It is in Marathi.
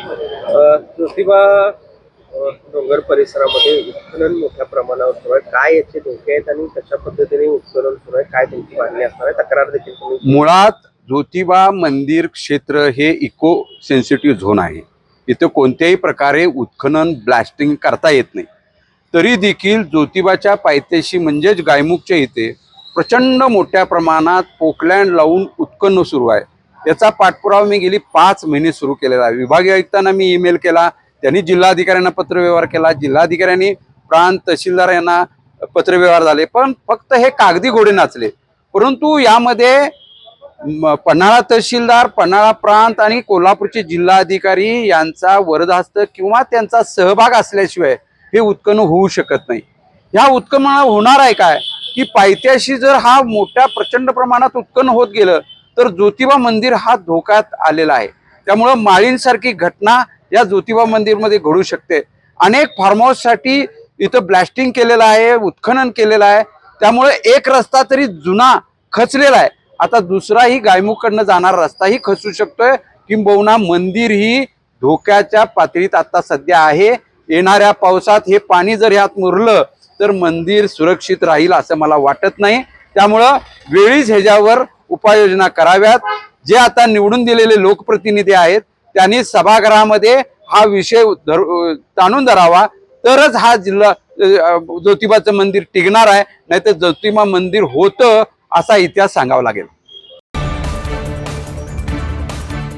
ज्योतिबा डोंगर परिसरामध्ये उत्खनन मोठ्या प्रमाणावर सुरू आहे. काय याचे धोके आहेत आणि कशा पद्धतीने उत्खनन सुरू आहे, काय त्यांची मागणी असणार आहे, तक्रार देखील तुम्ही? मुळात ज्योतिबा मंदिर क्षेत्र हे इको सेन्सिटिव्ह झोन आहे. इथं कोणत्याही प्रकारे उत्खनन ब्लास्टिंग करता येत नाही. तरी देखील ज्योतिबाच्या पायथ्याशी म्हणजेच गायमुखच्या इथे प्रचंड मोठ्या प्रमाणात पोकलँड लावून उत्खनन सुरू आहे. याचा पाठपुरावा मी गेली 5 महिने सुरू केलेला आहे. विभागीय आयुक्तांना मी ईमेल केला, त्यांनी जिल्हाधिकाऱ्यांना पत्रव्यवहार केला, जिल्हाधिकाऱ्यांनी प्रांत तहसीलदार यांना पत्रव्यवहार झाले, पण फक्त हे कागदी घोडे नाचले. परंतु यामध्ये पन्हाळा तहसीलदार, पन्हाळा प्रांत आणि कोल्हापूरचे जिल्हाधिकारी यांचा वरदहस्त किंवा त्यांचा सहभाग असल्याशिवाय हे उत्खनन होऊ शकत नाही. ह्या उत्खनन होणार आहे काय की पायथ्याशी जर हा मोठ्या प्रचंड प्रमाणात उत्खनन होत गेलं तर ज्योतिबा मंदिर हा धोक्यात आलेला आहे. त्यामुळं माळींसारखी घटना या ज्योतिबा मंदिरमध्ये घडू शकते. अनेक फार्म हाऊससाठी इथं ब्लास्टिंग केलेलं आहे, उत्खनन केलेलं आहे. त्यामुळे एक रस्ता तरी जुना खचलेला आहे. आता दुसराही गायमुखकडनं जाणारा रस्ताही खचू शकतोय. किंबहुना मंदिर ही धोक्याच्या पातळीत आता सध्या आहे. येणाऱ्या पावसात हे पाणी जर ह्यात मुरलं तर मंदिर सुरक्षित राहील असं मला वाटत नाही. त्यामुळं वेळीच ह्याच्यावर उपाययोजना कराव्यात. जे आता निवडून दिलेले लोकप्रतिनिधी आहेत त्यांनी सभागृहामध्ये हा विषय ताणून धरावा, तरच हा जिल्हा ज्योतिबाचं मंदिर टिकणार आहे. नाहीतर ज्योतिबा मंदिर होतं असा इतिहास सांगावा लागेल.